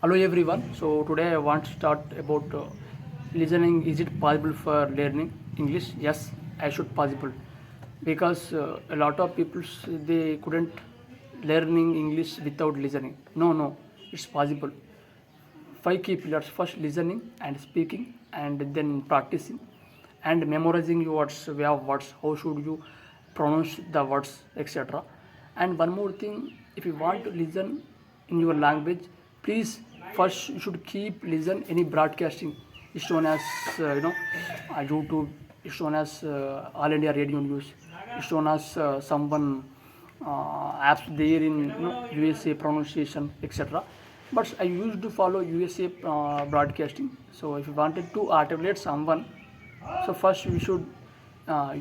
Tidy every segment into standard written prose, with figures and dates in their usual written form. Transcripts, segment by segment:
Hello everyone. So today I want to start about listening. Is it possible for learning English? Yes, I should possible because a lot of people they couldn't learning English without listening. No, it's possible. Five key pillars: first listening and speaking, and then practicing and memorizing your words, way of words, how should you pronounce the words, etc. And one more thing, if you want to listen in your language, please first you should keep listen any broadcasting. It's known as YouTube, it's known as All India Radio News, it's known as someone apps there in USA pronunciation, etc. But I used to follow USA broadcasting. So if you wanted to articulate someone, so first we should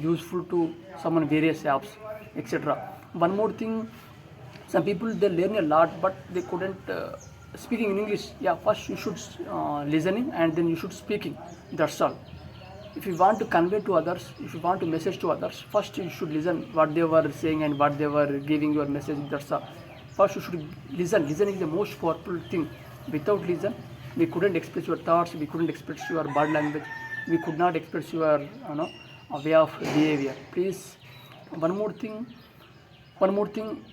useful to someone various apps, etc. One more thing, some people they learn a lot but they couldn't speaking in English. Yeah, first you should listening and then you should speaking. That's all. If you want to convey to others, if you want to message to others, first you should listen what they were saying and what they were giving your message. That's all. First you should listen. Listening is the most powerful thing. Without listen, we couldn't express your thoughts, we couldn't express your body language, we could not express your way of behavior. Please, one more thing,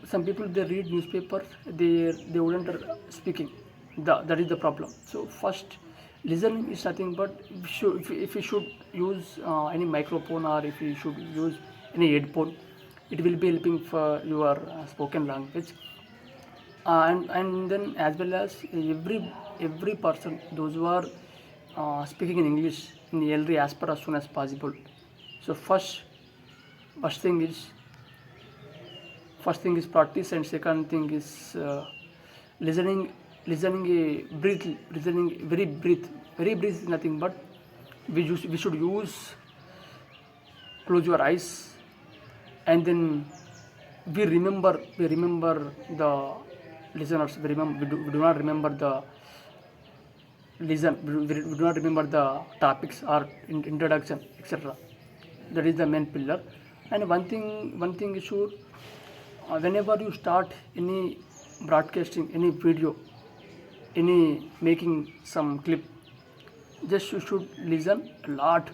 some people they read newspapers, they wouldn't speaking. That is the problem. So first, listening is nothing but if you should use any microphone, or if you should use any headphone, it will be helping for your spoken language. And then as well as every person, those who are speaking in English in every aspect as soon as possible. So first thing is practice, and second thing is listening. Listening a breathe, listening very breathe is nothing but we should use close your eyes, and then we remember the listeners, we do not remember the we do not remember the topics or introduction, etc. That is the main pillar. And one thing is sure, whenever you start any broadcasting, any video, any making some clip, just you should listen a lot.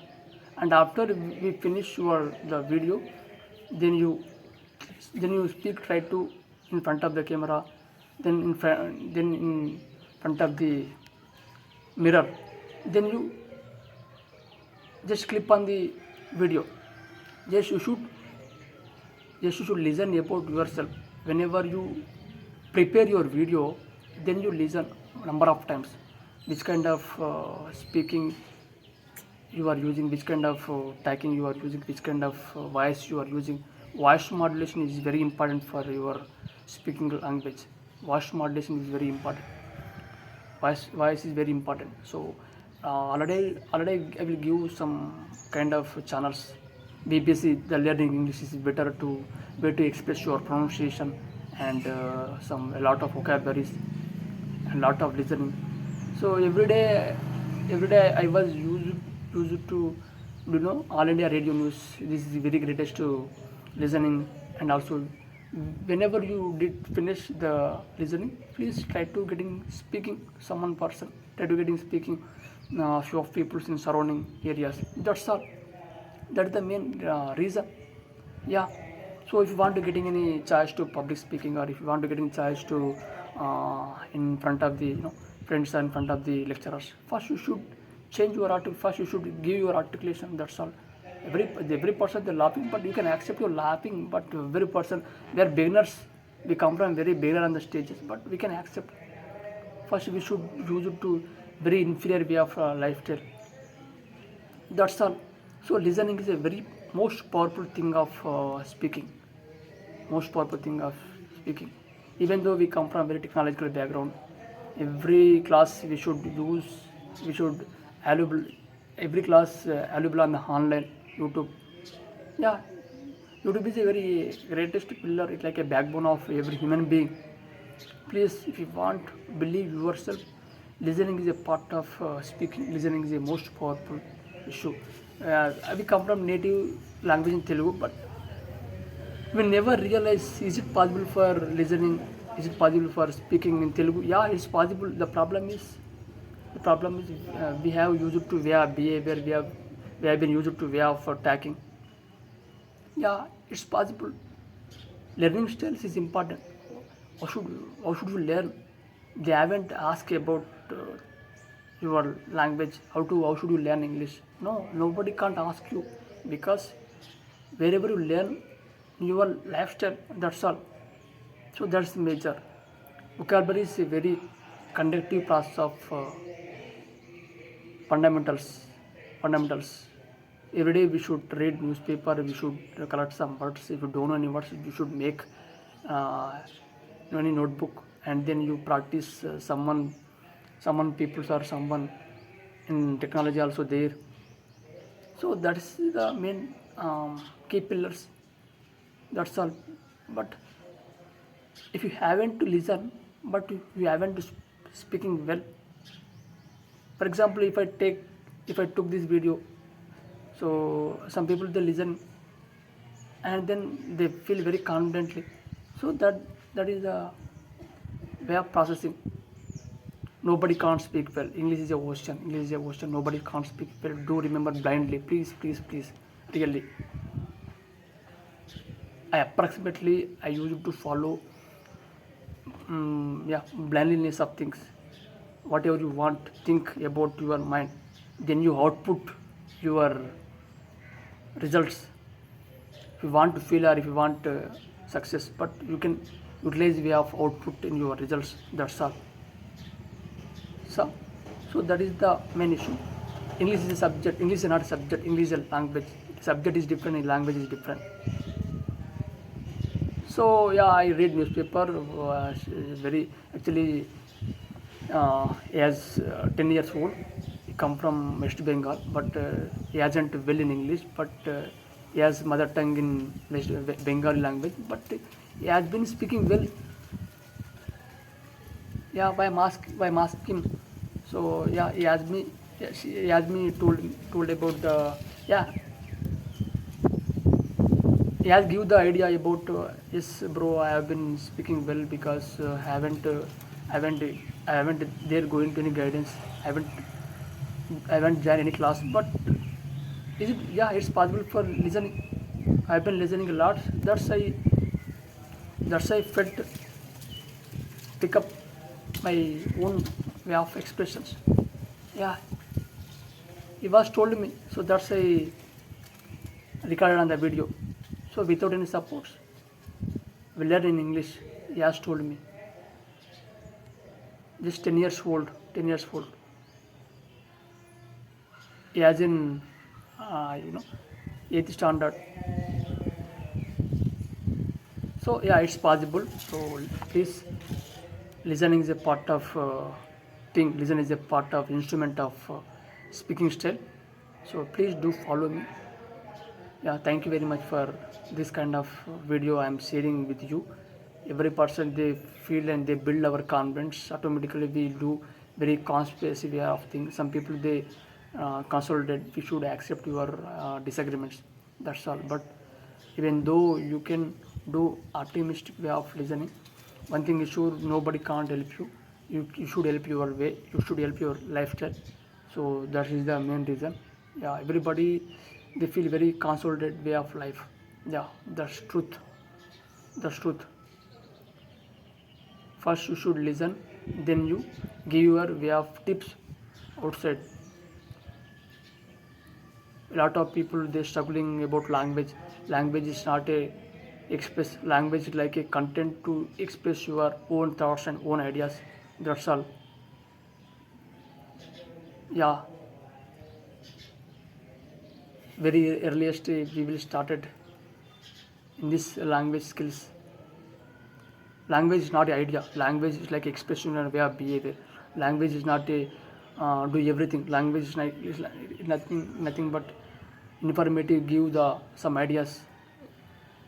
And after we finish your the video, then you speak, try to in front of the camera, then in front of the mirror, then you just clip on the video. Just you should listen about yourself. Whenever you prepare your video, then you listen number of times which kind of speaking you are using, which kind of typing you are using, which kind of voice you are using. Voice modulation is very important for your speaking language. Voice modulation is very important. Voice is very important. So already I will give some kind of channels. BBC, the learning English is better to way to express your pronunciation, and a lot of vocabularies and lot of listening. So every day I was used to All India Radio News. This is the very greatest to listening. And also whenever you did finish the listening, please try to getting speaking someone person. Try to getting speaking few of people in surrounding areas. That's all. That's the main reason. Yeah. So if you want to getting any charge to public speaking, or if you want to getting charge to in front of the friends and in front of the lecturers, first you should change your article. First you should give your articulation. That's all. Every person they're laughing, but you can accept your laughing. But every person, we are beginners. We come from very beginner on the stages, but we can accept. First we should use it to very inferior way of lifestyle. That's all. So listening is a very most powerful thing of speaking. Most powerful thing of speaking. Even though we come from very technological background, every class we should available, every class available on the online YouTube. Yeah, YouTube is a very greatest pillar. It's like a backbone of every human being. Please, if you want, believe yourself. Listening is a part of speaking. Listening is a most powerful issue. We come from native language in Telugu, but we never realize is it possible for listening Is it possible for speaking in Telugu? Yeah, it's possible. The problem is we have used to way of behavior. We have been used to way of attacking. Yeah, it's possible. Learning styles is important. How should you learn? They haven't asked about your language. How should you learn English? No, nobody can't ask you, because wherever you learn your lifestyle, that's all. So that's major. Vocabulary is a very conductive process of fundamentals. Fundamentals. Every day we should read newspaper. We should collect some words. If you don't know any words, you should make uh, any notebook, and then you practice someone peoples or someone in technology also there. So that's the main key pillars. That's all. But if you haven't to listen, but you haven't to speaking well. For example, if I took this video, so some people they listen, and then they feel very confidently. So that is the way of processing. Nobody can't speak well. English is a ocean. English is a ocean. Nobody can't speak well. Do remember blindly, please, please, please. Really, I used to follow yeah, blindness of things. Whatever you want, think about your mind, then you output your results. If you want to fail, or if you want success, but you can utilize way of output in your results. That's all. So so that is the main issue. English is a subject. English is not a subject. English is a language. Subject is different and language is different. So yeah, I read newspaper. Very actually, he has 10 years old. He come from West Bengal, but he hasn't well in English. But he has mother tongue in Bengali language. But he has been speaking well. Yeah, by mask him. So yeah, he asked me told about the, yeah, he has give the idea about yes bro, I have been speaking well, because I haven't there going to any guidance. I haven't joined any class. But is it, yeah, it's possible for listening. I've been listening a lot. That's I felt pick up my own way of expressions. Yeah, he was told me, so that's I recorded on the video. So without any supports, we learn in English. He has told me, just 10 years old. 10 years old. He has in you know 8th standard. So yeah, it's possible. So please, listening is a part of thing. Listen is a part of instrument of speaking style. So please do follow me. Yeah, thank you very much for this kind of video I am sharing with you. Every person they feel and they build our confidence. Automatically we do very conspiracy way of things. Some people they consolidate. We should accept your disagreements. That's all. But even though you can do optimistic way of listening, one thing is sure, nobody can't help you. You should help your way. You should help your lifestyle. So that is the main reason. Yeah, everybody they feel very consolidated way of life. Yeah, that's truth. That's truth. First you should listen, then you give your way of tips outside. A lot of people they struggling about language. Language is not a express. Language is like a content to express your own thoughts and own ideas. That's all. Yeah, very earliest we will started in this language skills. Language is not an idea. Language is like expression and way of behavior. Language is not a do everything. Language is nothing but informative. Give the some ideas.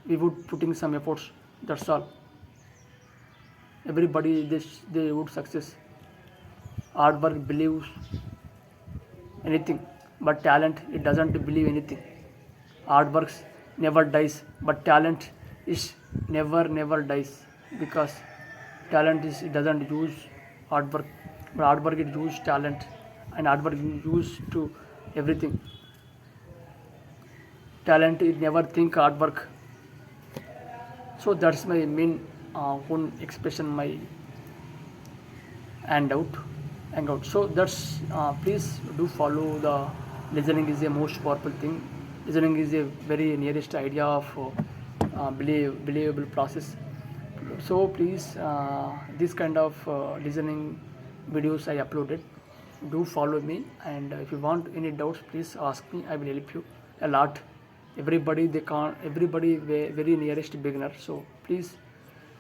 We would putting some efforts. That's all. Everybody they would success. Hard work believes anything, but talent it doesn't believe anything. Hard works never dies, but talent is never dies, because Talent is, it doesn't use hard work, but hard work it use talent, and hard work is used to everything. Talent it never think hard work. So that's my main own expression, my hangout. So that's please do follow the listening is a most powerful thing. Listening is a very nearest idea of believable process. So please, this kind of listening videos I uploaded, do follow me, and if you want any doubts, please ask me. I will help you a lot. Everybody they can't. Everybody very nearest beginner. So please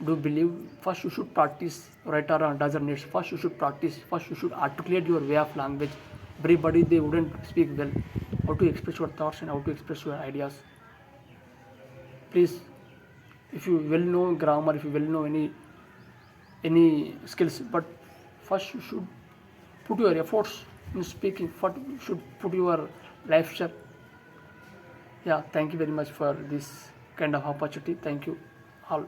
do believe. First you should practice. Writer doesn't need. First you should practice. First you should articulate your way of language. Everybody they wouldn't speak well. How to express your thoughts and how to express your ideas. Please, if you well know grammar, if you well know any skills, but first you should put your efforts in speaking. First you should put your lifestyle. Yeah, thank you very much for this kind of opportunity. Thank you all.